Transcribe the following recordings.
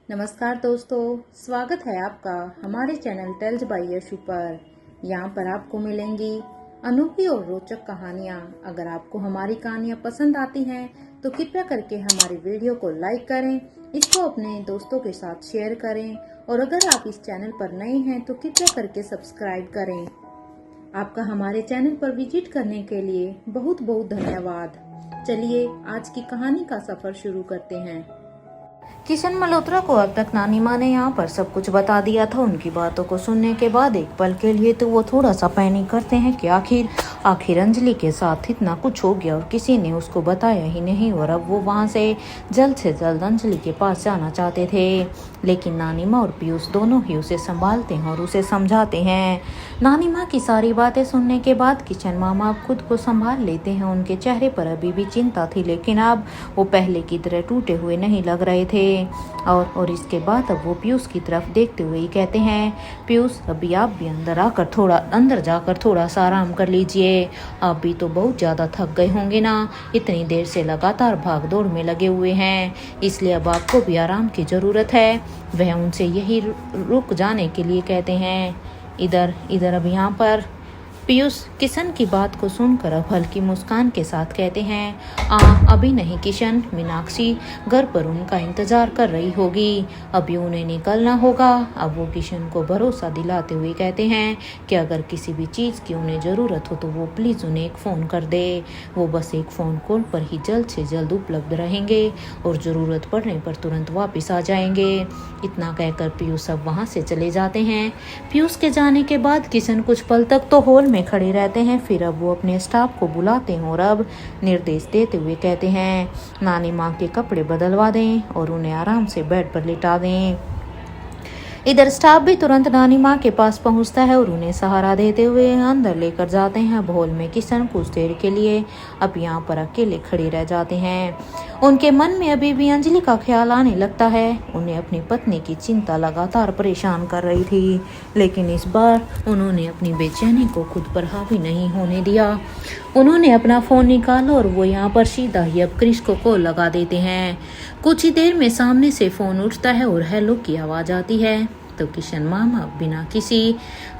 नमस्कार दोस्तों, स्वागत है आपका हमारे चैनल टेल्स बाय यशु पर। यहाँ पर आपको मिलेंगी अनोखी और रोचक कहानियाँ। अगर आपको हमारी कहानियाँ पसंद आती हैं तो कृपया करके हमारी वीडियो को लाइक करें, इसको अपने दोस्तों के साथ शेयर करें और अगर आप इस चैनल पर नए हैं तो कृपया करके सब्सक्राइब करें। आपका हमारे चैनल पर विजिट करने के लिए बहुत बहुत धन्यवाद। चलिए आज की कहानी का सफर शुरू करते हैं। किशन मल्होत्रा को अब तक नानी माँ ने यहाँ पर सब कुछ बता दिया था। उनकी बातों को सुनने के बाद एक पल के लिए तो वो थोड़ा सा पैनिक करते हैं कि आखिर अंजलि के साथ इतना कुछ हो गया और किसी ने उसको बताया ही नहीं। और अब वो वहाँ से जल्द अंजलि के पास जाना चाहते थे, लेकिन नानी माँ और पीयूष दोनों ही उसे संभालते हैं और उसे समझाते हैं। नानी माँ की सारी बातें सुनने के बाद किशन मामा अब खुद को संभाल लेते हैं। उनके चेहरे पर अभी भी चिंता थी, लेकिन अब वो पहले की तरह टूटे हुए नहीं लग रहे थे। और इसके बाद अब वो पीयूष की तरफ देखते हुए ही कहते हैं, पीयूष अभी आप भी अंदर जाकर थोड़ा सा आराम कर लीजिए। आप भी तो बहुत ज़्यादा थक गए होंगे ना, इतनी देर से लगातार भाग दौड़ में लगे हुए हैं, इसलिए अब आपको भी आराम की ज़रूरत है। वह उनसे यही रुक जाने के लिए कहते हैं। इधर अब यहाँ पर पीयूष किशन की बात को सुनकर अब हल्की मुस्कान के साथ कहते हैं, अभी नहीं किशन, मीनाक्षी घर पर उनका इंतजार कर रही होगी, अभी उन्हें निकलना होगा। अब वो किशन को भरोसा दिलाते हुए कहते हैं कि अगर किसी भी चीज़ की उन्हें ज़रूरत हो तो वो प्लीज़ उन्हें एक फ़ोन कर दे। वो बस एक फ़ोन कॉल पर ही जल्द से जल्द उपलब्ध रहेंगे और ज़रूरत पड़ने पर तुरंत वापस आ जाएंगे। इतना कहकर पीयूष अब वहाँ से चले जाते हैं। पीयूष के जाने के बाद किशन कुछ पल तक तो हॉल में खड़े रहते हैं, फिर अब वो अपने स्टाफ को बुलाते हैं और अब निर्देश देते हुए कहते हैं, नानी माँ के कपड़े बदलवा दें और उन्हें आराम से बेड पर लिटा दें। इधर स्टाफ भी तुरंत नानी माँ के पास पहुँचता है और उन्हें सहारा देते हुए अंदर लेकर जाते हैं। हॉल में किशन कुछ देर के लिए अब यहाँ पर अकेले खड़े रह जाते हैं। उनके मन में अभी भी अंजलि का ख्याल आने लगता है। उन्हें अपनी पत्नी की चिंता लगातार परेशान कर रही थी, लेकिन इस बार उन्होंने अपनी बेचैनी को खुद पर हावी नहीं होने दिया। उन्होंने अपना फ़ोन निकाला और वो यहाँ पर सीधा ही अब क्रिश को कॉल लगा देते हैं। कुछ ही देर में सामने से फ़ोन उठता है और हेलो की आवाज़ आती है तो किशन मामा बिना किसी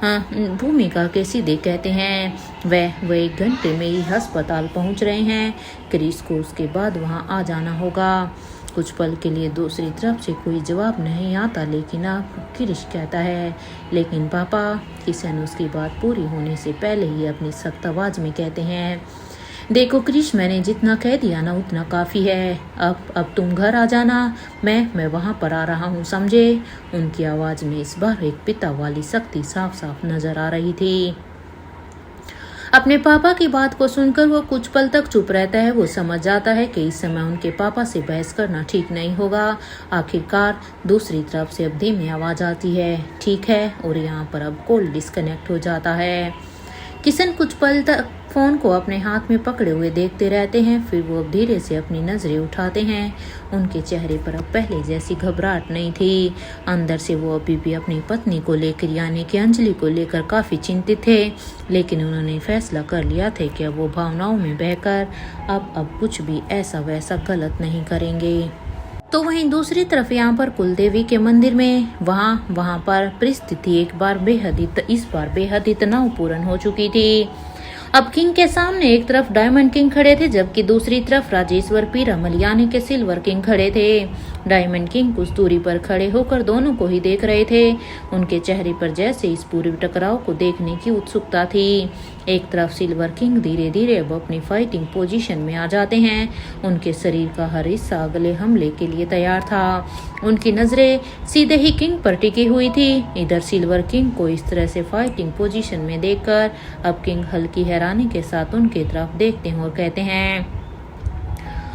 भूमिका के सीधे कहते हैं, वह 1 घंटे में ही अस्पताल पहुंच रहे हैं, क्रिस को उसके बाद वहां आ जाना होगा। कुछ पल के लिए दूसरी तरफ से कोई जवाब नहीं आता, लेकिन अब क्रिस कहता है, लेकिन पापा। किशन उसकी बात पूरी होने से पहले ही अपनी सख्त आवाज़ में कहते हैं, देखो क्रिश, मैंने जितना कह दिया ना उतना काफ़ी है। अब तुम घर आ जाना, मैं वहाँ पर आ रहा हूँ, समझे। उनकी आवाज़ में इस बार एक पिता वाली सख्ती साफ साफ नजर आ रही थी। अपने पापा की बात को सुनकर वो कुछ पल तक चुप रहता है। वो समझ जाता है कि इस समय उनके पापा से बहस करना ठीक नहीं होगा। आखिरकार दूसरी तरफ से अब धीमी आवाज़ आती है, ठीक है, और यहाँ पर अब कॉल डिस्कनेक्ट हो जाता है। किशन कुछ पल तक फ़ोन को अपने हाथ में पकड़े हुए देखते रहते हैं, फिर वो अब धीरे से अपनी नज़रें उठाते हैं। उनके चेहरे पर अब पहले जैसी घबराहट नहीं थी। अंदर से वो अभी भी अपनी पत्नी को लेकर यानी कि अंजलि को लेकर काफ़ी चिंतित थे, लेकिन उन्होंने फैसला कर लिया था कि अब वो भावनाओं में बहकर अब कुछ भी ऐसा वैसा गलत नहीं करेंगे। तो वहीं दूसरी तरफ यहाँ पर कुलदेवी के मंदिर में वहाँ पर परिस्थिति इस बार बेहद ही तनावपूर्ण हो चुकी थी। अब किंग के सामने एक तरफ डायमंड किंग खड़े थे, जबकि दूसरी तरफ राजेश्वर पीरामल यानी के सिल्वर किंग खड़े थे। डायमंड किंग कुछ दूरी पर खड़े होकर दोनों को ही देख रहे थे। उनके चेहरे पर जैसे इस पूरे टकराव को देखने की उत्सुकता थी। एक तरफ सिल्वर किंग धीरे धीरे अब अपनी फाइटिंग पोजीशन में आ जाते हैं। उनके शरीर का हर हिस्सा अगले हमले के लिए तैयार था। उनकी नजरें सीधे ही किंग पर टिकी हुई थी। इधर सिल्वर किंग को इस तरह से फाइटिंग पोजीशन में देखकर अब किंग हल्की हैरानी के साथ उनके तरफ देखते हैं और कहते हैं,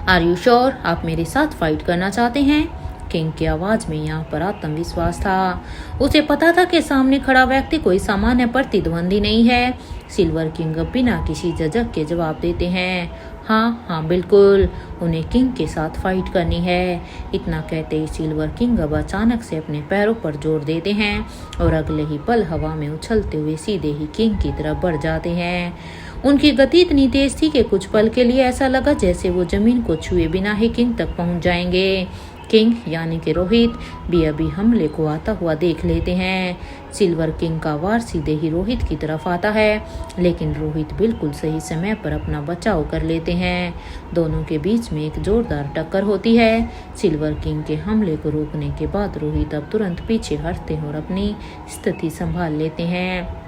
आर यू श्योर, आप मेरे साथ फाइट करना चाहते हैं। किंग की आवाज में यहाँ पर आत्मविश्वास था। उसे पता था कि सामने खड़ा व्यक्ति कोई सामान्य प्रतिद्वंदी नहीं है। सिल्वर किंग बिना किसी झिझक के जवाब देते हैं, हाँ बिल्कुल, उन्हें किंग के साथ फाइट करनी है। इतना कहते ही सिल्वर किंग अब अचानक से अपने पैरों पर जोर देते हैं और अगले ही पल हवा में उछलते हुए सीधे ही किंग की तरफ बढ़ जाते हैं। उनकी गति इतनी तेज थी कि कुछ पल के लिए ऐसा लगा जैसे वो जमीन को छुए बिना ही किंग तक पहुंच जाएंगे। किंग यानी कि रोहित भी अभी हमले को आता हुआ देख लेते हैं। सिल्वर किंग का वार सीधे ही रोहित की तरफ आता है, लेकिन रोहित बिल्कुल सही समय पर अपना बचाव कर लेते हैं। दोनों के बीच में एक जोरदार टक्कर होती है। सिल्वर किंग के हमले को रोकने के बाद रोहित अब तुरंत पीछे हटते हैं और अपनी स्थिति संभाल लेते हैं।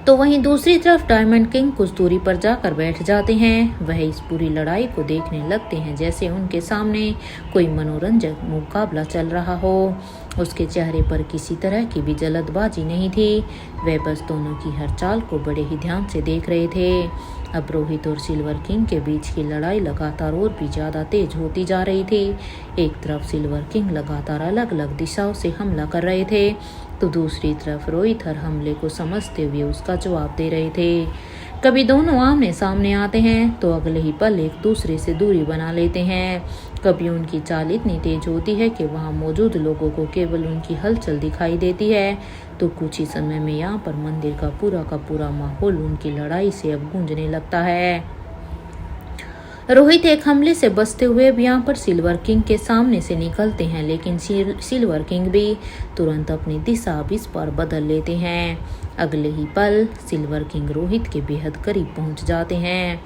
तो वहीं दूसरी तरफ डायमंड किंग कुछ दूरी पर जाकर बैठ जाते हैं। वह इस पूरी लड़ाई को देखने लगते हैं जैसे उनके सामने कोई मनोरंजक मुकाबला चल रहा हो। उसके चेहरे पर किसी तरह की भी जल्दबाजी नहीं थी। वह बस दोनों की हर चाल को बड़े ही ध्यान से देख रहे थे। अब रोहित और सिल्वर किंग के बीच की लड़ाई लगातार और भी ज़्यादा तेज होती जा रही थी। एक तरफ सिल्वर किंग लगातार अलग अलग दिशाओं से हमला कर रहे थे, तो दूसरी तरफ रोहित हर हमले को समझते हुए उसका जवाब दे रहे थे। कभी दोनों आमने सामने आते हैं तो अगले ही पल एक दूसरे से दूरी बना लेते हैं। कभी उनकी चाल इतनी तेज होती है कि वहां मौजूद लोगों को केवल उनकी हलचल दिखाई देती है, तो कुछ ही समय में यहाँ पर मंदिर का पूरा माहौल उनकी लड़ाई से अब गूंजने लगता है। रोहित एक हमले से बचते हुए अब यहाँ पर सिल्वर किंग के सामने से निकलते हैं, लेकिन सिल्वर किंग भी तुरंत अपनी दिशा अब इस पर बदल लेते हैं। अगले ही पल सिल्वर किंग रोहित के बेहद करीब पहुंच जाते हैं।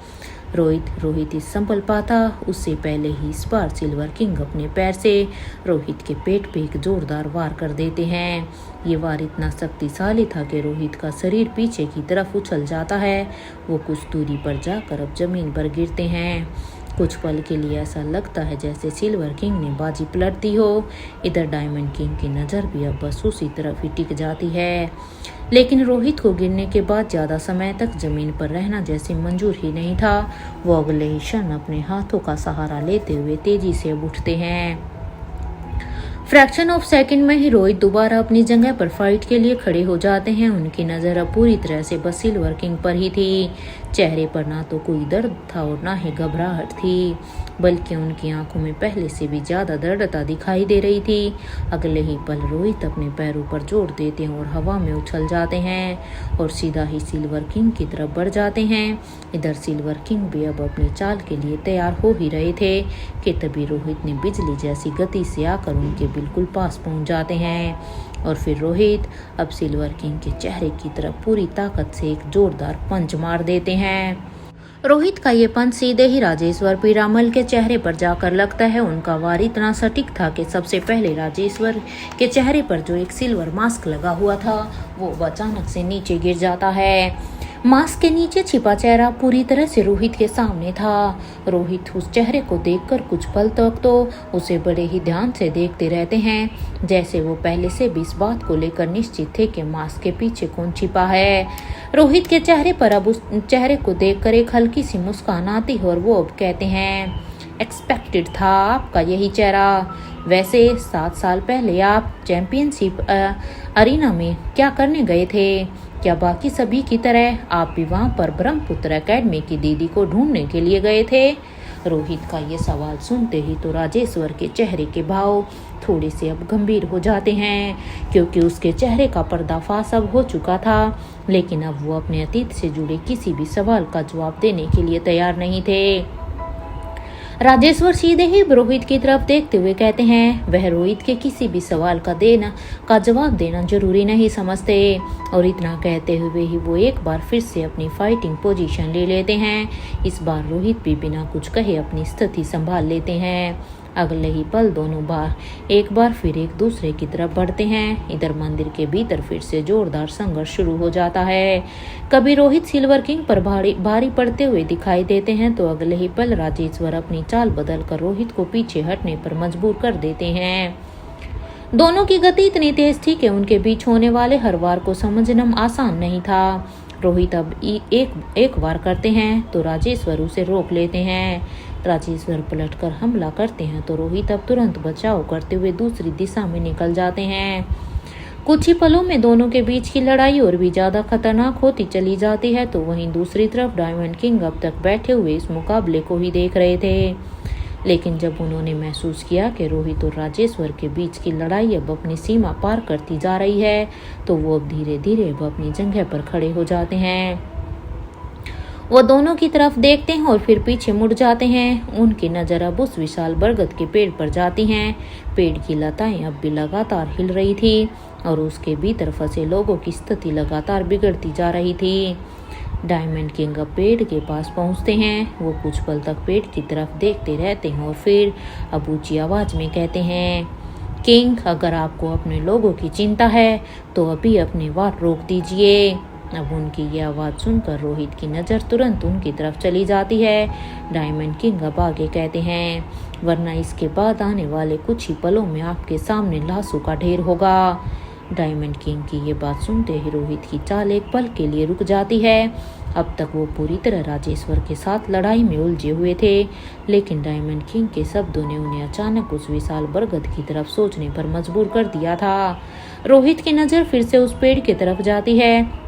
रोहित इस संभल पाता उससे पहले ही इस बार सिल्वर किंग अपने पैर से रोहित के पेट पे एक जोरदार वार कर देते हैं। ये वार इतना शक्तिशाली था कि रोहित का शरीर पीछे की तरफ उछल जाता है। वो कुछ दूरी पर जाकर अब जमीन पर गिरते हैं। कुछ पल के लिए ऐसा लगता है जैसे सिल्वर किंग ने बाजी पलट दी हो। इधर डायमंड किंग की नज़र भी अब बस उसी तरफ ही टिक जाती है, लेकिन रोहित को गिरने के बाद ज़्यादा समय तक जमीन पर रहना जैसे मंजूर ही नहीं था। वो अगले ही क्षण अपने हाथों का सहारा लेते हुए तेजी से उठते हैं। फ्रैक्शन ऑफ सेकंड में ही रोहित दोबारा अपनी जगह पर फाइट के लिए खड़े हो जाते हैं। उनकी नज़र अब पूरी तरह से बस सिल्वर किंग पर ही थी। चेहरे पर ना तो कोई दर्द था और ना ही घबराहट थी, बल्कि उनकी आंखों में पहले से भी ज़्यादा दृढ़ता दिखाई दे रही थी। अगले ही पल रोहित अपने पैरों पर जोर देते हैं और हवा में उछल जाते हैं और सीधा ही सिल्वर किंग की तरफ बढ़ जाते हैं। इधर सिल्वर किंग भी अब अपनी चाल के लिए तैयार हो ही रहे थे कि तभी रोहित ने बिजली जैसी गति से आकर उनके बिल्कुल पास पहुंच जाते हैं। और फिर रोहित अब सिल्वर किंग के चेहरे की तरफ पूरी ताकत से एक जोरदार पंच मार देते हैं। रोहित का ये पंच सीधे ही राजेश्वर पीरामल के चेहरे पर जाकर लगता है। उनका वार इतना सटीक था कि सबसे पहले राजेश्वर के चेहरे पर जो एक सिल्वर मास्क लगा हुआ था वो अचानक से नीचे गिर जाता है। मास्क के नीचे छिपा चेहरा पूरी तरह से रोहित के सामने था। रोहित उस चेहरे को देखकर कुछ पल तक तो उसे बड़े ही ध्यान से देखते रहते हैं, जैसे वो पहले से भी इस बात को लेकर निश्चित थे कि मास्क के पीछे कौन छिपा है। रोहित के चेहरे पर अब उस चेहरे को देखकर एक हल्की सी मुस्कान आती है और वो अब कहते हैं, एक्सपेक्टेड था आपका यही चेहरा। वैसे 7 साल पहले आप चैंपियनशिप अरीना में क्या करने गए थे? क्या बाकी सभी की तरह आप भी वहाँ पर ब्रह्मपुत्र एकेडमी की दीदी को ढूंढने के लिए गए थे? रोहित का ये सवाल सुनते ही तो राजेश्वर के चेहरे के भाव थोड़े से अब गंभीर हो जाते हैं, क्योंकि उसके चेहरे का पर्दाफाश अब हो चुका था। लेकिन अब वो अपने अतीत से जुड़े किसी भी सवाल का जवाब देने के लिए तैयार नहीं थे। राजेश्वर सीधे ही रोहित की तरफ देखते हुए कहते हैं, वह रोहित के किसी भी सवाल का जवाब देना जरूरी नहीं समझते। और इतना कहते हुए ही वो एक बार फिर से अपनी फाइटिंग पोजीशन ले लेते हैं। इस बार रोहित भी बिना कुछ कहे अपनी स्थिति संभाल लेते हैं। अगले ही पल दोनों एक बार फिर एक दूसरे की तरफ बढ़ते हैं। इधर मंदिर के भीतर फिर से जोरदार संघर्ष शुरू हो जाता है। कभी रोहित सिल्वर किंग पर भारी पड़ते हुए दिखाई देते हैं, तो अगले ही पल राजेश्वर अपनी चाल बदलकर रोहित को पीछे हटने पर मजबूर कर देते हैं। दोनों की गति इतनी तेज थी कि उनके बीच होने वाले हर वार को समझना आसान नहीं था। रोहित अब एक वार करते हैं तो राजेश्वर उसे रोक लेते हैं। राजेश्वर पलटकर हमला करते हैं तो रोहित अब तुरंत बचाव करते हुए दूसरी दिशा में निकल जाते हैं। कुछ ही पलों में दोनों के बीच की लड़ाई और भी ज्यादा खतरनाक होती चली जाती है। तो वहीं दूसरी तरफ डायमंड किंग अब तक बैठे हुए इस मुकाबले को ही देख रहे थे, लेकिन जब उन्होंने महसूस किया कि रोहित और राजेश्वर के बीच की लड़ाई अब अपनी सीमा पार करती जा रही है, तो वो अब धीरे धीरे अब अपनी जगह पर खड़े हो जाते हैं। वो दोनों की तरफ देखते हैं और फिर पीछे मुड़ जाते हैं। उनकी नज़र अब उस विशाल बरगद के पेड़ पर जाती हैं। पेड़ की लताएं अब भी लगातार हिल रही थी और उसके भीतर फंसे लोगों की स्थिति लगातार बिगड़ती जा रही थी। डायमंड किंग अब पेड़ के पास पहुंचते हैं। वो कुछ पल तक पेड़ की तरफ देखते रहते हैं और फिर अब ऊंची आवाज में कहते हैं, किंग, अगर आपको अपने लोगों की चिंता है तो अभी अपनी वार रोक दीजिए। अब उनकी ये आवाज़ सुनकर रोहित की नज़र तुरंत उनकी तरफ चली जाती है। डायमंड किंग अब आगे कहते हैं, वरना इसके बाद आने वाले कुछ ही पलों में आपके सामने लाशों का ढेर होगा। डायमंड किंग की ये बात सुनते ही रोहित की चाल एक पल के लिए रुक जाती है। अब तक वो पूरी तरह राजेश्वर के साथ लड़ाई में उलझे हुए थे, लेकिन डायमंड किंग के शब्दों ने उन्हें अचानक उस विशाल बरगद की तरफ सोचने पर मजबूर कर दिया था। रोहित की नज़र फिर से उस पेड़ की तरफ जाती है।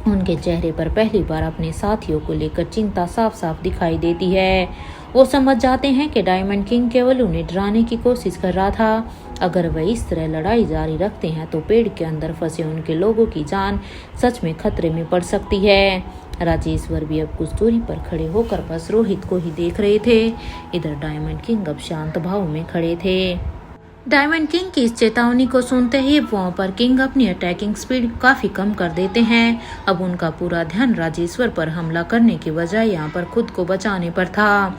उनके चेहरे पर पहली बार अपने साथियों को लेकर चिंता साफ साफ दिखाई देती है। वो समझ जाते हैं कि डायमंड किंग केवल उन्हें डराने की कोशिश कर रहा था। अगर वह इस तरह लड़ाई जारी रखते हैं तो पेड़ के अंदर फंसे उनके लोगों की जान सच में खतरे में पड़ सकती है। राजेश्वर भी अब कुछ दूरी पर खड़े होकर बस रोहित को ही देख रहे थे। इधर डायमंड किंग अब शांत भाव में खड़े थे। डायमंड किंग की इस चेतावनी को सुनते ही वहाँ पर किंग अपनी अटैकिंग स्पीड काफी कम कर देते हैं। अब उनका पूरा ध्यान राजेश्वर पर हमला करने की बजाय यहाँ पर खुद को बचाने पर था।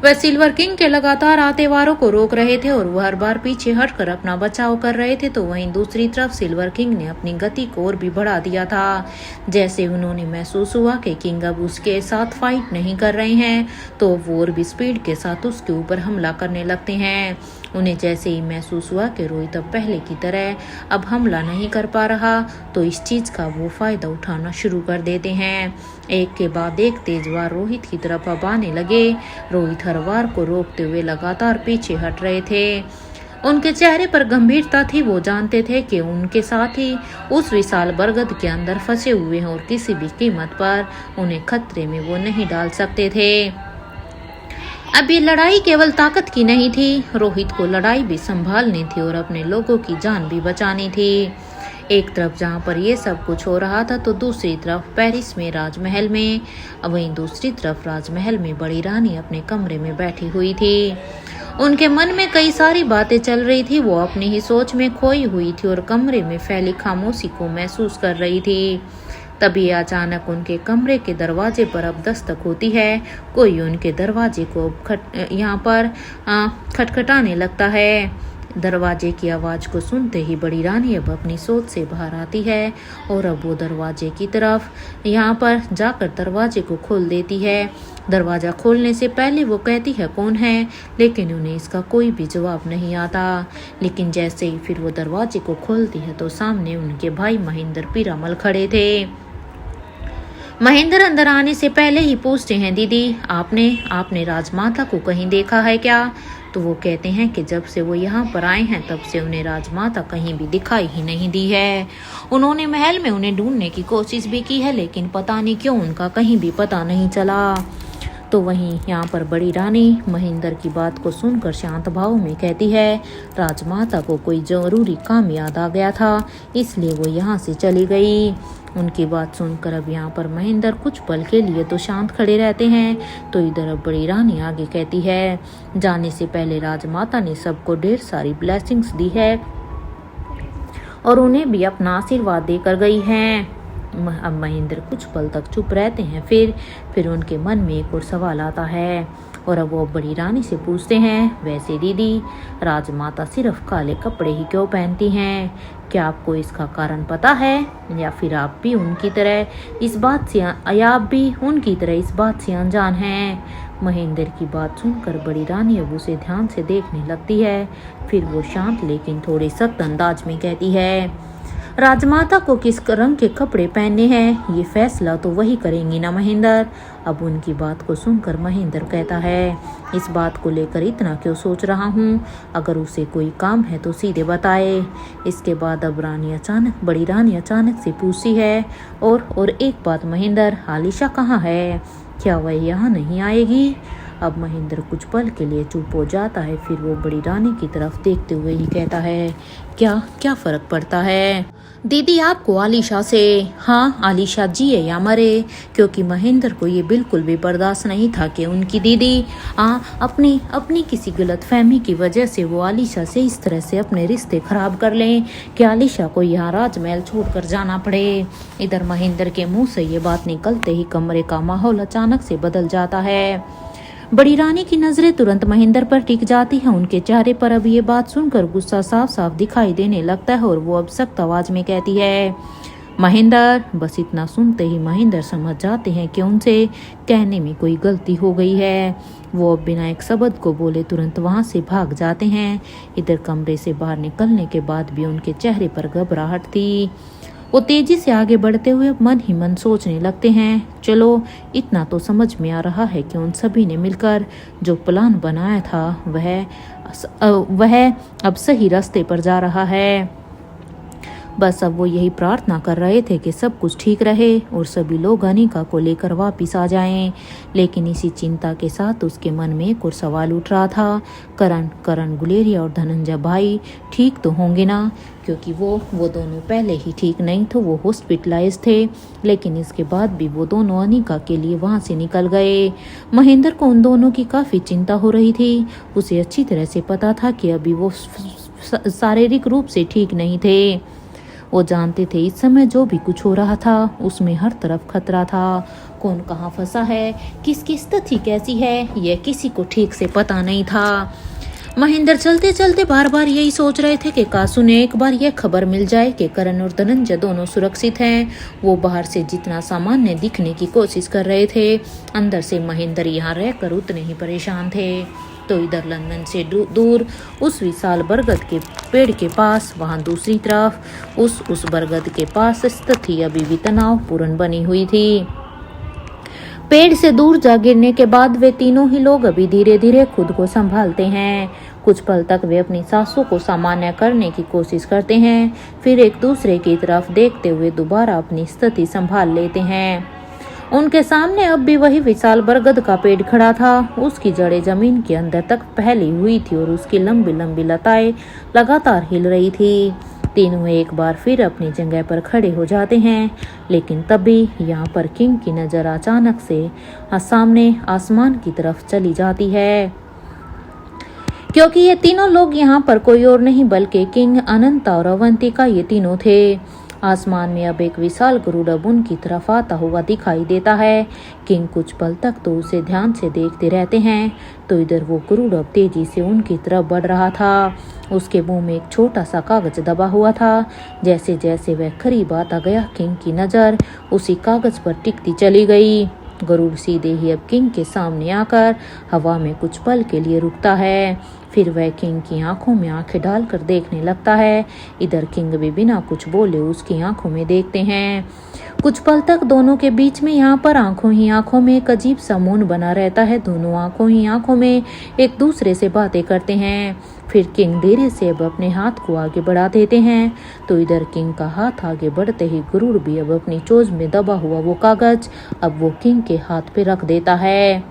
वह सिल्वर किंग के लगातार आते वारों को रोक रहे थे और वह हर बार पीछे हटकर अपना बचाव कर रहे थे। तो वहीं दूसरी तरफ सिल्वर किंग ने अपनी गति को और भी बढ़ा दिया था। जैसे उन्होंने महसूस हुआ कि किंग अब उसके साथ फाइट नहीं कर रहे हैं तो वो और भी स्पीड के साथ उसके ऊपर हमला करने लगते हैं। उन्हें जैसे ही महसूस हुआ कि रोहित अब पहले की तरह अब हमला नहीं कर पा रहा तो इस चीज का वो फायदा उठाना शुरू कर देते हैं। एक के बाद एक तेज वार रोहित की तरफ अब आने लगे। रोहित हर वार को रोकते हुए लगातार पीछे हट रहे थे। उनके चेहरे पर गंभीरता थी। वो जानते थे कि उनके साथ ही उस विशाल बरगद के अंदर फंसे हुए हैं और किसी भी कीमत पर उन्हें खतरे में वो नहीं डाल सकते थे। अब ये लड़ाई केवल ताकत की नहीं थी, रोहित को लड़ाई भी संभालनी थी और अपने लोगों की जान भी बचानी थी। एक तरफ जहाँ पर ये सब कुछ हो रहा था तो दूसरी तरफ पेरिस में राजमहल में, वहीं दूसरी तरफ राजमहल में बड़ी रानी अपने कमरे में बैठी हुई थी। उनके मन में कई सारी बातें चल रही थी। वो अपनी ही सोच में खोई हुई थी और कमरे में फैली खामोशी को महसूस कर रही थी। तभी अचानक उनके कमरे के दरवाजे पर अब दस्तक होती है। कोई उनके दरवाजे को यहाँ पर खटखटाने लगता है। दरवाजे की आवाज़ को सुनते ही बड़ी रानी अब अपनी सोच से बाहर आती है और अब वो दरवाजे की तरफ यहाँ पर जाकर दरवाजे को खोल देती है। दरवाज़ा खोलने से पहले वो कहती है कौन है, लेकिन उन्हें इसका कोई भी जवाब नहीं आता। लेकिन जैसे ही फिर वो दरवाजे को खोलती है तो सामने उनके भाई महेंद्र पीरामल खड़े थे। महेंद्र अंदर आने से पहले ही पूछते हैं, दीदी आपने राजमाता को कहीं देखा है क्या? तो वो कहते हैं कि जब से वो यहाँ पर आए हैं तब से उन्हें राजमाता कहीं भी दिखाई ही नहीं दी है। उन्होंने महल में उन्हें ढूंढने की कोशिश भी की है, लेकिन पता नहीं क्यों उनका कहीं भी पता नहीं चला। तो वहीं यहाँ पर बड़ी रानी महेंद्र की बात को सुनकर शांत भाव में कहती है, राजमाता को कोई जरूरी काम याद आ गया था, इसलिए वो यहाँ से चली गई। उनकी बात सुनकर अब यहाँ पर महेंद्र कुछ पल के लिए तो शांत खड़े रहते हैं। तो इधर अब बड़ी रानी आगे कहती है, जाने से पहले राजमाता ने सबको ढेर सारी ब्लेसिंग्स दी है और उन्हें भी अपना आशीर्वाद देकर गई हैं। अब महेंद्र कुछ पल तक चुप रहते हैं। फिर उनके मन में एक और सवाल आता है और अब वो बड़ी रानी से पूछते हैं, वैसे दीदी राजमाता सिर्फ काले कपड़े ही क्यों पहनती हैं? क्या आपको इसका कारण पता है या फिर आप भी उनकी तरह इस बात से अनजान हैं? महेंद्र की बात सुनकर बड़ी रानी अब उसे ध्यान से देखने लगती है। फिर वो शांत लेकिन थोड़े सख्त अंदाज में कहती है, राजमाता को किस रंग के कपड़े पहनने हैं ये फैसला तो वही करेंगी ना महेंद्र। अब उनकी बात को सुनकर महेंद्र कहता है, इस बात को लेकर इतना क्यों सोच रहा हूँ, अगर उसे कोई काम है तो सीधे बताए। इसके बाद अब बड़ी रानी अचानक से पूछती है, और एक बात महेंद्र, आलिशा कहाँ है? क्या वह यहाँ नहीं आएगी? अब महेंद्र कुछ पल के लिए चुप हो जाता है, फिर वो बड़ी रानी की तरफ देखते हुए ही कहता है, क्या क्या फर्क पड़ता है दीदी आपको आलिशा से? हाँ, आलिशा जिए या मरे, क्योंकि महेंद्र को ये बिल्कुल भी बर्दाश्त नहीं था कि उनकी दीदी अपनी किसी गलत फहमी की वजह से वो आलिशा से इस तरह से अपने रिश्ते खराब कर लें कि आलिशा को यहाँ राजमहल छोड़कर जाना पड़े। इधर महेंद्र के मुंह से ये बात निकलते ही कमरे का माहौल अचानक से बदल जाता है। बड़ी रानी की नजरें तुरंत महेंद्र पर टिक जाती हैं। उनके चेहरे पर अब ये बात सुनकर गुस्सा साफ साफ दिखाई देने लगता है और वो अब सख्त आवाज में कहती है, महेंद्र। बस इतना सुनते ही महेंद्र समझ जाते हैं कि उनसे कहने में कोई गलती हो गई है। वो अब बिना एक शब्द को बोले तुरंत वहां से भाग जाते हैं। इधर कमरे से बाहर निकलने के बाद भी उनके चेहरे पर घबराहट थी। वो तेजी से आगे बढ़ते हुए मन ही मन सोचने लगते हैं, चलो इतना तो समझ में आ रहा है कि उन सभी ने मिलकर जो प्लान बनाया था वह अब सही रास्ते पर जा रहा है। बस अब वो यही प्रार्थना कर रहे थे कि सब कुछ ठीक रहे और सभी लोग अनिका को लेकर वापिस आ जाएं। लेकिन इसी चिंता के साथ उसके मन में एक और सवाल उठ रहा था, करण गुलेरिया और धनंजय भाई ठीक तो होंगे ना? क्योंकि वो दोनों पहले ही ठीक नहीं थे, वो हॉस्पिटलाइज थे, लेकिन इसके बाद भी वो दोनों अनिका के लिए वहां से निकल गए। महेंद्र को उन दोनों की काफ़ी चिंता हो रही थी। उसे अच्छी तरह से पता था कि अभी वो शारीरिक रूप से ठीक नहीं थे। वो जानते थे इस समय जो भी कुछ हो रहा था उसमें हर तरफ खतरा था। कौन कहाँ फंसा है, किसकी स्थिति कैसी है, यह किसी को ठीक से पता नहीं था। महेंद्र चलते चलते बार बार यही सोच रहे थे कि कासू ने एक बार यह खबर मिल जाए कि करण और धनंजय दोनों सुरक्षित हैं। वो बाहर से जितना सामान्य दिखने की कोशिश कर रहे थे, अंदर से महेंद्र यहाँ रहकर उतने ही परेशान थे। तो इधर लंदन से दूर उस विशाल बरगद के पेड़ के पास, वहां दूसरी तरफ उस बरगद के पास स्थिति अभी भी तनावपूर्ण बनी हुई थी। पेड़ से दूर जा गिरने के बाद वे तीनों ही लोग अभी धीरे धीरे खुद को संभालते हैं। कुछ पल तक वे अपनी सांसों को सामान्य करने की कोशिश करते हैं, फिर एक दूसरे की तरफ देखते हुए दोबारा अपनी स्थिति संभाल लेते हैं। उनके सामने अब भी वही विशाल बरगद का पेड़ खड़ा था। उसकी जड़ें जमीन के अंदर तक फैली हुई थी और उसकी लंबी लंबी लताएं लगातार हिल रही थी। तीनों एक बार फिर अपनी जगह पर खड़े हो जाते हैं, लेकिन तभी यहाँ पर किंग की नजर अचानक से सामने आसमान की तरफ चली जाती है, क्योंकि ये तीनों लोग यहाँ पर कोई और नहीं बल्कि किंग, अनंता और अवंतिका ये तीनों थे। आसमान में अब एक विशाल गरुड़ अब उनकी तरफ आता हुआ दिखाई देता है। किंग कुछ पल तक तो उसे ध्यान से देखते रहते हैं, तो इधर वो गरुड़ अब तेजी से उनकी तरफ बढ़ रहा था। उसके मुंह में एक छोटा सा कागज दबा हुआ था। जैसे जैसे वह करीब आता गया, किंग की नजर उसी कागज पर टिकती चली गई। गरुड़ सीधे ही अब किंग के सामने आकर हवा में कुछ पल के लिए रुकता है, फिर वह किंग की आंखों में आंखें डालकर देखने लगता है। इधर किंग भी बिना कुछ बोले उसकी आंखों में देखते हैं। कुछ पल तक दोनों के बीच में यहाँ पर आंखों ही आंखों में एक अजीब सा मौन बना रहता है। दोनों आंखों ही आंखों में एक दूसरे से बातें करते हैं। फिर किंग धीरे से अब अपने हाथ को आगे बढ़ा देते हैं, तो इधर किंग का हाथ आगे बढ़ते ही गरुड़ भी अब अपनी चोंच में दबा हुआ वो कागज अब वो किंग के हाथ पे रख देता है।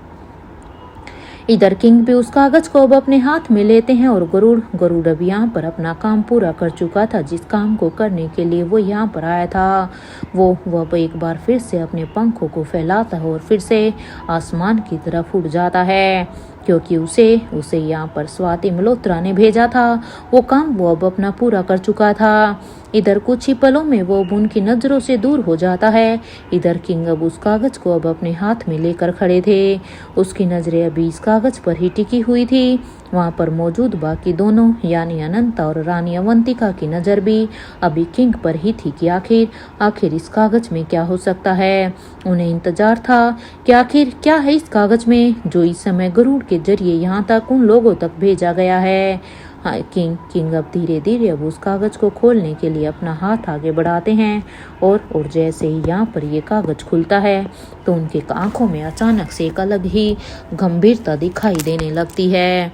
इधर किंग भी उस कागज को अब अपने हाथ में लेते हैं और गरुड़ अब यहाँ पर अपना काम पूरा कर चुका था। जिस काम को करने के लिए वो यहाँ पर आया था, वो अब एक बार फिर से अपने पंखों को फैलाता है और फिर से आसमान की तरफ उड़ जाता है, क्योंकि उसे यहाँ पर स्वाति मल्होत्रा ने भेजा था। वो काम वो अब अपना पूरा कर चुका था। इधर कुछ ही पलों में वो अब उनकी नजरों से दूर हो जाता है। इधर किंग अब उस कागज को अब अपने हाथ में लेकर खड़े थे। उसकी नजरें अभी इस कागज पर ही टिकी हुई थी। वहां पर मौजूद बाकी दोनों यानी अनंता और रानी अवंतिका की नजर भी अभी किंग पर ही थी कि आखिर इस कागज में क्या हो सकता है। उन्हें इंतजार था कि आखिर क्या है इस कागज में जो इस समय गरुड़ के जरिए यहाँ तक उन लोगों तक भेजा गया है। किंग अब धीरे धीरे अब उस कागज को खोलने के लिए अपना हाथ आगे बढ़ाते हैं और जैसे ही यहाँ पर ये कागज खुलता है तो उनके आंखों में अचानक से एक अलग ही गंभीरता दिखाई देने लगती है।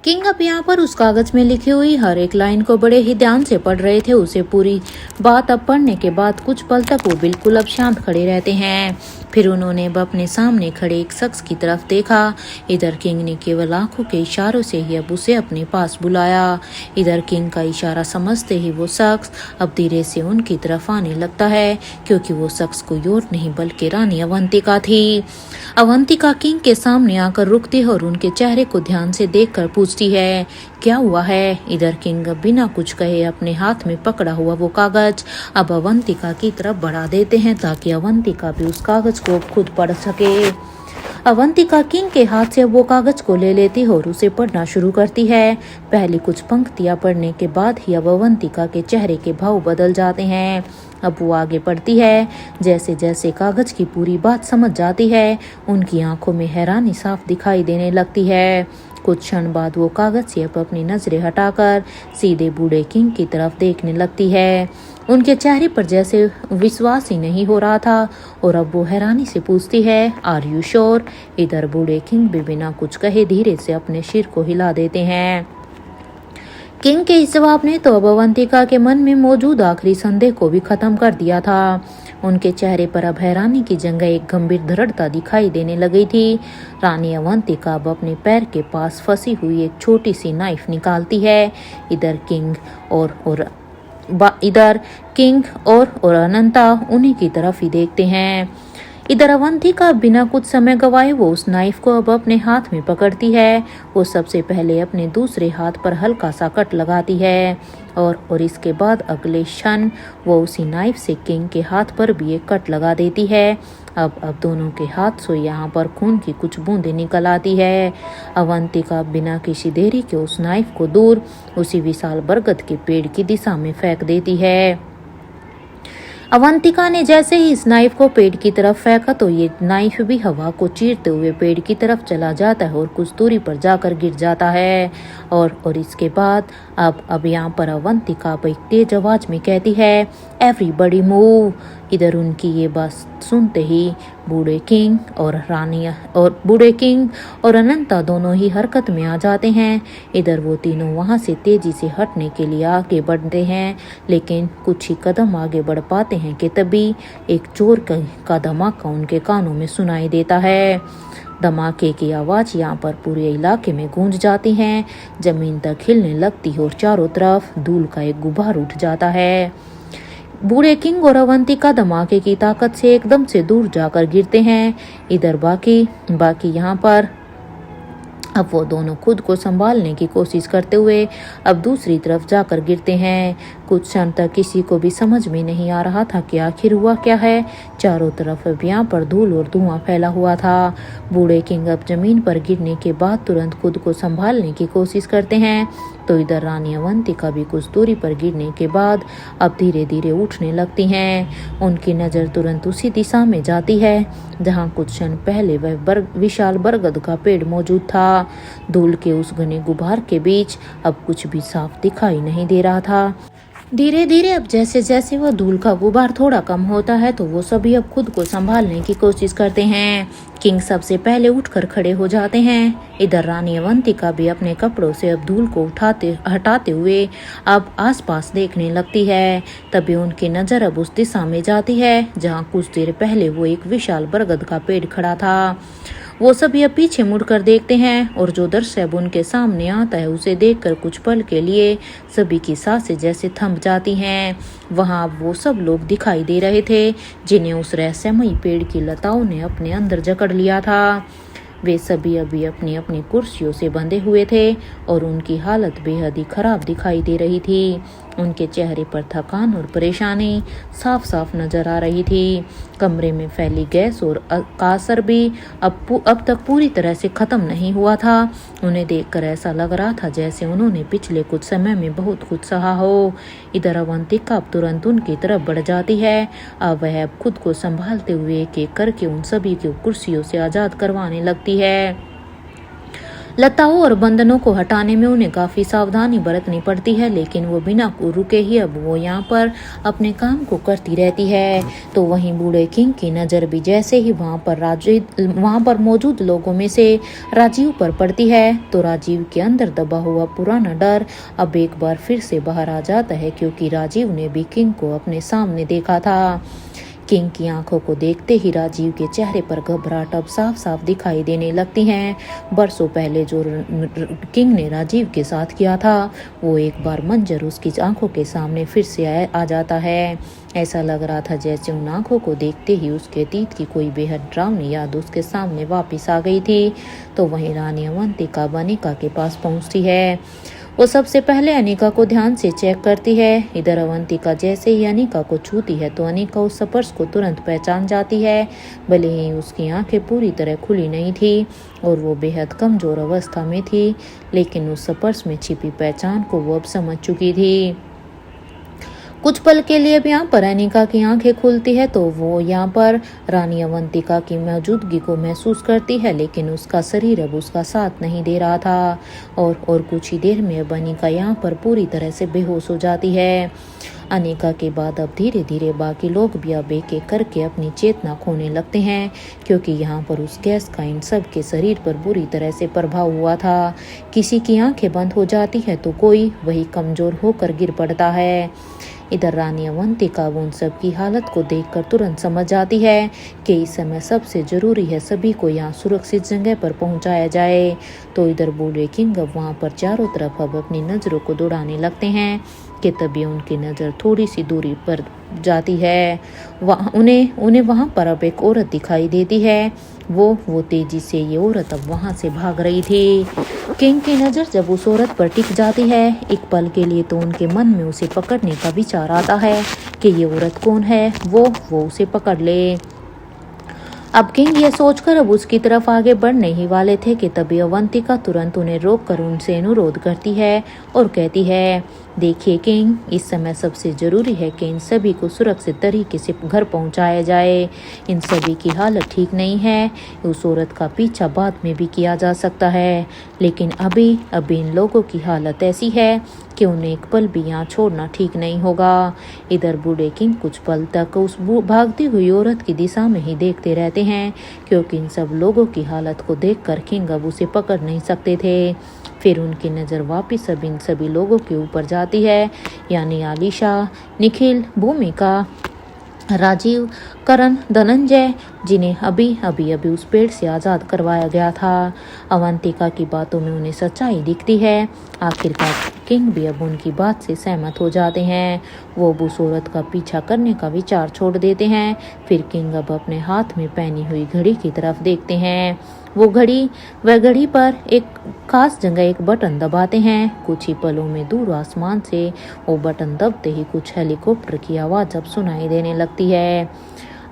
किंग अब यहाँ पर उस कागज में लिखी हुई हर एक लाइन को बड़े ही ध्यान से पढ़ रहे थे। उसे पूरी बात अब पढ़ने के बाद कुछ पल तक वो बिल्कुल अब शांत खड़े रहते हैं। फिर उन्होंने अब अपने सामने खड़े एक शख्स की तरफ देखा। इधर किंग ने केवल आंखों के इशारों से ही अब उसे अपने पास बुलाया। इधर किंग का इशारा समझते ही वो शख्स अब धीरे से उनकी तरफ आने लगता है, क्योंकि वो शख्स कोई और नहीं बल्कि रानी अवंतिका थी। अवंतिका किंग के सामने आकर रुकती है और उनके चेहरे को ध्यान से देखकर पूछती है, क्या हुआ है। इधर किंग बिना कुछ कहे अपने हाथ में पकड़ा हुआ वो कागज अब अवंतिका की तरफ बढ़ा देते हैं, ताकि अवंतिका भी उस कागज को खुद पढ़ सके। अवंतिका किंग के हाथ से वो कागज को ले लेती है और उसे पढ़ना शुरू करती है। पहली कुछ पंक्तियां पढ़ने के बाद ही अब अवंतिका के चेहरे के भाव बदल जाते हैं। अब वो आगे बढ़ती है। जैसे जैसे कागज की पूरी बात समझ जाती है, उनकी आंखों में हैरानी साफ दिखाई देने लगती है। कुछ क्षण बाद वो कागज से अब अपनी नजरें हटाकर सीधे बूढ़े किंग की तरफ देखने लगती है। उनके चेहरे पर जैसे विश्वास ही नहीं हो रहा था और अब वो हैरानी से पूछती है, आर यू श्योर। इधर बूढ़े किंग भी बिना कुछ कहे धीरे से अपने सिर को हिला देते हैं। किंग के इस जवाब ने तो अब अवंतिका के मन में मौजूद आखिरी संदेह को भी खत्म कर दिया था। उनके चेहरे पर अब हैरानी की जगह एक गंभीर दृढ़ता दिखाई देने लगी थी। रानी अवंतिका अब अपने पैर के पास फंसी हुई एक छोटी सी नाइफ निकालती है। इधर किंग और अनंता उन्हीं की तरफ ही देखते हैं। इधर अवंतिका बिना कुछ समय गवाए वो उस नाइफ को अब अपने हाथ में पकड़ती है। वो सबसे पहले अपने दूसरे हाथ पर हल्का सा कट लगाती है और इसके बाद अगले क्षण वो उसी नाइफ से किंग के हाथ पर भी एक कट लगा देती है। अब दोनों के हाथ से यहाँ पर खून की कुछ बूंदें निकल आती है। अवंतिका बिना किसी देरी के उस नाइफ को दूर उसी विशाल बरगद के पेड़ की दिशा में फेंक देती है। अवंतिका ने जैसे ही इस नाइफ को पेड़ की तरफ फेंका तो ये नाइफ भी हवा को चीरते हुए पेड़ की तरफ चला जाता है और कुछ दूरी पर जाकर गिर जाता है। और इसके बाद अब यहाँ पर अवंतिका एक तेज आवाज में कहती है, एवरीबॉडी मूव। इधर उनकी ये बात सुनते ही बूढ़े किंग और अनंता दोनों ही हरकत में आ जाते हैं। इधर वो तीनों वहां से तेजी से हटने के लिए आगे बढ़ते हैं, लेकिन कुछ ही कदम आगे बढ़ पाते हैं कि तभी एक चोर का धमाका उनके कानों में सुनाई देता है। धमाके की आवाज यहाँ पर पूरे इलाके में गूंज जाती है। जमीन तक हिलने लगती है और चारों तरफ धूल का एक गुबार उठ जाता है। बूढ़े किंग और अवंतिका धमाके की ताकत से एकदम से दूर जाकर गिरते हैं। इधर बाकी यहाँ पर अब वो दोनों खुद को संभालने की कोशिश करते हुए अब दूसरी तरफ जाकर गिरते हैं। कुछ क्षण तक किसी को भी समझ में नहीं आ रहा था कि आखिर हुआ क्या है। चारों तरफ अब यहाँ पर धूल और धुआं फैला हुआ था। बूढ़े किंग अब जमीन पर गिरने के बाद तुरंत खुद को संभालने की कोशिश करते हैं, तो इधर रानी अवंतिका भी कुछ दूरी पर गिरने के बाद अब धीरे धीरे उठने लगती हैं। उनकी नज़र तुरंत उसी दिशा में जाती है जहाँ कुछ क्षण पहले वह विशाल बरगद का पेड़ मौजूद था। धूल के उस घने गुबार के बीच अब कुछ भी साफ दिखाई नहीं दे रहा था। धीरे धीरे अब जैसे जैसे वह धूल का गुबार थोड़ा कम होता है तो वो सभी अब खुद को संभालने की कोशिश करते हैं। किंग सबसे पहले उठकर खड़े हो जाते हैं। इधर रानी अवंतिका भी अपने कपड़ों से अब धूल को हटाते हुए अब आसपास देखने लगती है। तभी उनकी नज़र अब उस दिशा में जाती है जहाँ कुछ देर पहले वो एक विशाल बरगद का पेड़ खड़ा था। वो सभी अब पीछे मुड़कर देखते हैं और जो दृश्य अब उनके सामने आता है उसे देखकर कुछ पल के लिए सभी की सांसें जैसे थम जाती हैं। वहां अब वो सब लोग दिखाई दे रहे थे जिन्हें उस रहस्यमयी पेड़ की लताओं ने अपने अंदर जकड़ लिया था। वे सभी अभी अपनी अपनी कुर्सियों से बंधे हुए थे और उनकी हालत बेहद ही खराब दिखाई दे रही थी। उनके चेहरे पर थकान और परेशानी साफ साफ नजर आ रही थी। कमरे में फैली गैस और का असर भी अब तक पूरी तरह से खत्म नहीं हुआ था। उन्हें देखकर ऐसा लग रहा था जैसे उन्होंने पिछले कुछ समय में बहुत कुछ सहा हो। इधर अवंतिका अब तुरंत उनकी तरफ बढ़ जाती है। अब वह खुद को संभालते हुए एक एक करके उन सभी को कुर्सियों से आजाद करवाने लगती है। लताओं और बंधनों को हटाने में उन्हें काफी सावधानी बरतनी पड़ती है, लेकिन वो बिना रुके ही अब वो यहाँ पर अपने काम को करती रहती है। तो वहीं बूढ़े किंग की नजर भी जैसे ही वहाँ पर मौजूद लोगों में से राजीव पर पड़ती है, तो राजीव के अंदर दबा हुआ पुराना डर अब एक बार फिर से बाहर आ जाता है, क्योंकि राजीव ने भी किंग को अपने सामने देखा था। किंग की आंखों को देखते ही राजीव के चेहरे पर घबराहट अब साफ साफ दिखाई देने लगती हैं। बरसों पहले जो किंग ने राजीव के साथ किया था, वो एक बार मंजर उसकी आंखों के सामने फिर से आ जाता है। ऐसा लग रहा था जैसे उन आंखों को देखते ही उसके अतीत की कोई बेहद डरावनी याद उसके सामने वापस आ गई थी। तो वहीं रानी अवंतिका अनिका के पास पहुंचती है। वो सबसे पहले अनिका को ध्यान से चेक करती है। इधर अवंतिका जैसे ही अनिका को छूती है तो अनिका उस पर्स को तुरंत पहचान जाती है। भले ही उसकी आंखें पूरी तरह खुली नहीं थी और वो बेहद कमजोर अवस्था में थी, लेकिन उस पर्स में छिपी पहचान को वो अब समझ चुकी थी। कुछ पल के लिए भी यहाँ पर अनिका की आंखें खुलती है तो वो यहाँ पर रानी अवंतिका की मौजूदगी को महसूस करती है, लेकिन उसका शरीर अब उसका साथ नहीं दे रहा था और कुछ ही देर में अब अनिका यहाँ पर पूरी तरह से बेहोश हो जाती है। अनिका के बाद अब धीरे धीरे बाकी लोग भी अब एक एक करके अपनी चेतना खोने लगते हैं, क्योंकि यहाँ पर उस गैस का इन सब के शरीर पर बुरी तरह से प्रभाव हुआ था। किसी की आंखें बंद हो जाती है तो कोई वही कमजोर होकर गिर पड़ता है। इधर रानी अवंतिका उन सब की हालत को देखकर तुरंत समझ जाती है कि इस समय सबसे जरूरी है सभी को यहाँ सुरक्षित जगह पर पहुंचाया जाए। तो इधर बूढ़े किंग अब वहाँ पर चारों तरफ अब अपनी नजरों को दौड़ाने लगते हैं कि तभी उनकी नज़र थोड़ी सी दूरी पर जाती है। उन्हें वहाँ पर अब एक औरत दिखाई देती है। वो तेजी से ये औरत अब वहाँ से भाग रही थी। किंग की नज़र जब उस औरत पर टिक जाती है, एक पल के लिए तो उनके मन में उसे पकड़ने का विचार आता है कि ये औरत कौन है, वो उसे पकड़ ले। अब किंग ये सोचकर अब उसकी तरफ आगे बढ़ने ही वाले थे कि तभी अवंतिका तुरंत उन्हें रोककर उनसे अनुरोध करती है और कहती है, देखिए किंग, इस समय सबसे जरूरी है कि इन सभी को सुरक्षित तरीके से घर पहुंचाया जाए। इन सभी की हालत ठीक नहीं है। उस औरत का पीछा बाद में भी किया जा सकता है, लेकिन अभी इन लोगों की हालत ऐसी है कि उन्हें एक पल भी यहाँ छोड़ना ठीक नहीं होगा। इधर बूढ़े किंग कुछ पल तक उस भागती हुई औरत की दिशा में ही देखते रहते हैं, क्योंकि इन सब लोगों की हालत को देखकर किंग अब उसे पकड़ नहीं सकते थे। फिर उनकी नज़र वापस अब इन सभी लोगों के ऊपर जाती है, यानी आलिशा, निखिल, भूमिका, राजीव, करण, धनंजय, जिन्हें अभी उस पेड़ से आज़ाद करवाया गया था। अवंतिका की बातों में उन्हें सच्चाई दिखती है। आखिरकार किंग भी अब उनकी बात से सहमत हो जाते हैं। वो उस औरत का पीछा करने का विचार छोड़ देते हैं। फिर किंग अब अपने हाथ में पहनी हुई घड़ी की तरफ देखते हैं। वह घड़ी पर एक खास जगह एक बटन दबाते हैं। कुछ ही पलों में दूर आसमान से वो बटन दबते ही कुछ हेलीकॉप्टर की आवाज़ अब सुनाई देने लगती है।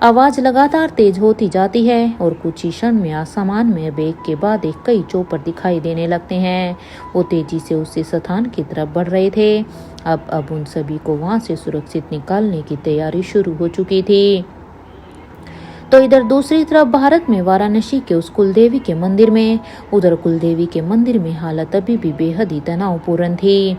आवाज़ लगातार तेज होती जाती है और कुछ ही क्षण में आसमान में अब एक के बाद एक कई चौपर दिखाई देने लगते हैं। वो तेजी से उस स्थान की तरफ बढ़ रहे थे। अब उन सभी को वहां से सुरक्षित निकालने की तैयारी शुरू हो चुकी थी। तो इधर दूसरी तरफ भारत में वाराणसी के उस कुलदेवी के मंदिर में, उधर कुलदेवी के मंदिर में हालत अभी भी बेहद ही तनावपूर्ण थी।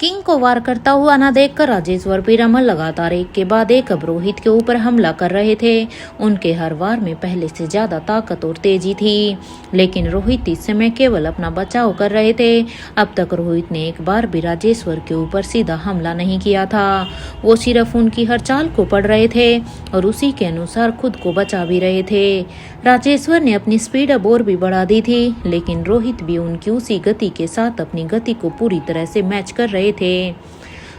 किंग को वार करता हुआ न देखकर राजेश्वर पीरामल लगातार एक के बाद एक अब रोहित के ऊपर हमला कर रहे थे। उनके हर वार में पहले से ज्यादा ताकत और तेजी थी, लेकिन रोहित इस समय केवल अपना बचाव कर रहे थे। अब तक रोहित ने एक बार भी राजेश्वर के ऊपर सीधा हमला नहीं किया था। वो सिर्फ उनकी हर चाल को पढ़ रहे थे और उसी के अनुसार खुद को बचा भी रहे थे। राजेश्वर ने अपनी स्पीड अब और भी बढ़ा दी थी, लेकिन रोहित भी उनकी उसी गति के साथ अपनी गति को पूरी तरह से मैच कर रहे थे।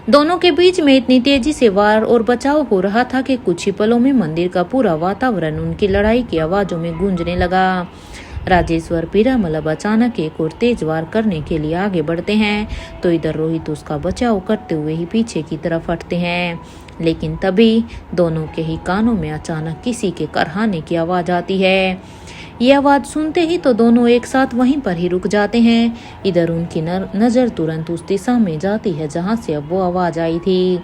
दोनों के बीच में इतनी तेजी से वार और बचाव हो रहा था कि कुछ ही पलों में मंदिर का पूरा वातावरण उनकी लड़ाई की आवाजों में गूंजने लगा। राजेश्वर पीरामल अब अचानक एक और तेज वार करने के लिए आगे बढ़ते हैं, तो इधर रोहित उसका बचाव करते हुए ही पीछे की तरफ हटते हैं। लेकिन तभी दोनों के ही कानों में अचानक किसी के करहाने की आवाज आती है। ये आवाज सुनते ही तो दोनों एक साथ वहीं पर ही रुक जाते हैं। इधर उनकी नजर तुरंत उस दिशा में जाती है जहां से अब वो आवाज आई थी।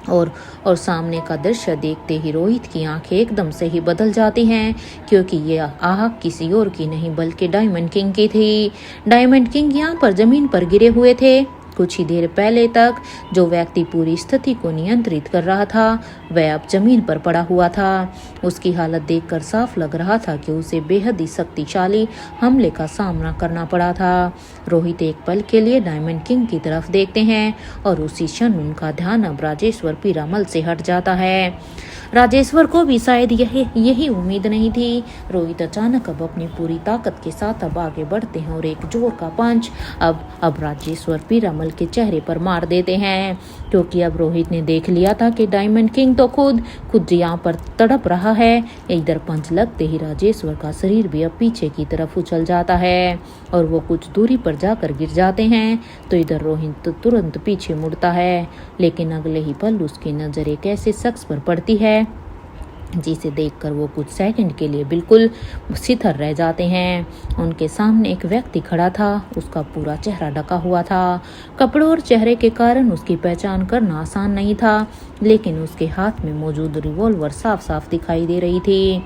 और सामने का दृश्य देखते ही रोहित की आंखें एकदम से ही बदल जाती हैं, क्योंकि ये आह किसी और की नहीं बल्कि डायमंड किंग की थी। डायमंड किंग यहाँ पर जमीन पर गिरे हुए थे। कुछ ही देर पहले तक जो व्यक्ति पूरी स्थिति को नियंत्रित कर रहा था वह अब जमीन पर पड़ा हुआ था। उसकी हालत देखकर साफ लग रहा था कि उसे बेहद ही शक्तिशाली हमले का सामना करना पड़ा था। रोहित एक पल के लिए डायमंड किंग की तरफ देखते हैं और उसी क्षण उनका ध्यान अब राजेश्वर पीरामल से हट जाता है। राजेश्वर को भी शायद यही उम्मीद नहीं थी। रोहित अचानक अब अपनी पूरी ताकत के साथ अब आगे बढ़ते हैं और एक जोर का पंच अब राजेश्वर पीरामल के चेहरे पर मार देते हैं, क्योंकि अब रोहित ने देख लिया था कि डायमंड किंग तो खुद यहाँ पर तड़प रहा है। इधर पंच लगते ही राजेश्वर का शरीर भी अब पीछे की तरफ उछल जाता है और वो कुछ दूरी पर जाकर गिर जाते हैं। तो इधर रोहित तो तुरंत पीछे मुड़ता है, लेकिन अगले ही पल उसकी नजर एक ऐसे शख्स पर पड़ती है जिसे देखकर वो कुछ सेकंड के लिए बिल्कुल सिथर रह जाते हैं। उनके सामने एक व्यक्ति खड़ा था। उसका पूरा चेहरा ढका हुआ था। कपड़ों और चेहरे के कारण उसकी पहचान करना आसान नहीं था, लेकिन उसके हाथ में मौजूद रिवॉल्वर साफ साफ दिखाई दे रही थी।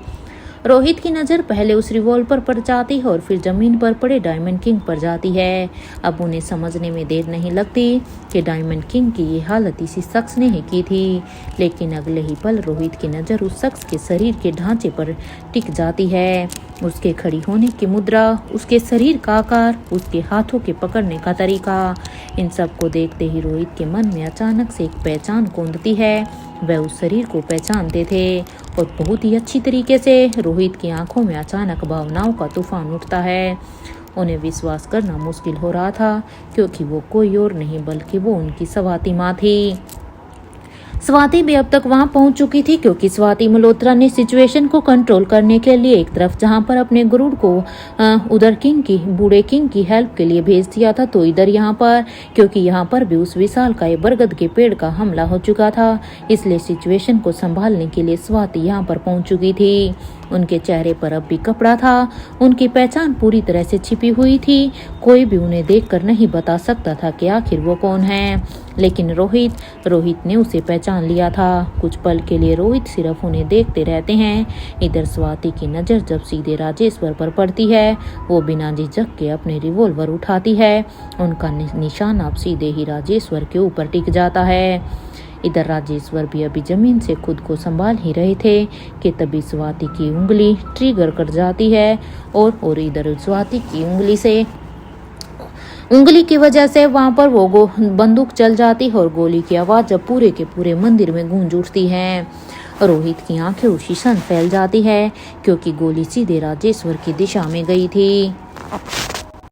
रोहित की नज़र पहले उस रिवॉल्वर पर जाती है और फिर जमीन पर पड़े डायमंड किंग पर जाती है। अब उन्हें समझने में देर नहीं लगती कि डायमंड किंग की ये हालत इसी शख्स ने ही की थी, लेकिन अगले ही पल रोहित की नज़र उस शख्स के शरीर के ढांचे पर टिक जाती है। उसके खड़ी होने की मुद्रा, उसके शरीर का आकार, उसके हाथों के पकड़ने का तरीका, इन सब को देखते ही रोहित के मन में अचानक से एक पहचान कौंधती है। वह उस शरीर को पहचानते थे और बहुत ही अच्छी तरीके से। रोहित की आंखों में अचानक भावनाओं का तूफान उठता है। उन्हें विश्वास करना मुश्किल हो रहा था, क्योंकि वो कोई और नहीं बल्कि वो उनकी स्वाति माँ थी। स्वाति भी अब तक वहां पहुंच चुकी थी, क्योंकि स्वाति मल्होत्रा ने सिचुएशन को कंट्रोल करने के लिए एक तरफ जहां पर अपने गुरुड़ को उधर बूढ़े किंग की हेल्प के लिए भेज दिया था, तो इधर यहाँ पर, क्योंकि यहाँ पर भी उस विशाल का बरगद के पेड़ का हमला हो चुका था, इसलिए सिचुएशन को संभालने के लिए स्वाति यहाँ पर पहुंच चुकी थी। उनके चेहरे पर अब भी कपड़ा था। उनकी पहचान पूरी तरह से छिपी हुई थी। कोई भी उन्हें देखकर नहीं बता सकता था कि आखिर वो कौन है, लेकिन रोहित ने उसे पहचान लिया था। कुछ पल के लिए रोहित सिर्फ उन्हें देखते रहते हैं। इधर स्वाति की नज़र जब सीधे राजेश्वर पर पड़ती है, वो बिना झिझक के अपने रिवॉल्वर उठाती है। उनका निशान अब सीधे ही राजेश्वर के ऊपर टिक जाता है। इधर राजेश्वर भी अभी जमीन से खुद को संभाल ही रहे थे कि तभी स्वाति की उंगली ट्रिगर कर जाती है और इधर स्वाति की उंगली की वजह से वहां पर वो बंदूक चल जाती है और गोली की आवाज जब पूरे के पूरे मंदिर में गूंज उठती है। रोहित की आंखें उसी क्षण फैल जाती है, क्योंकि गोली सीधे राजेश्वर की दिशा में गई थी।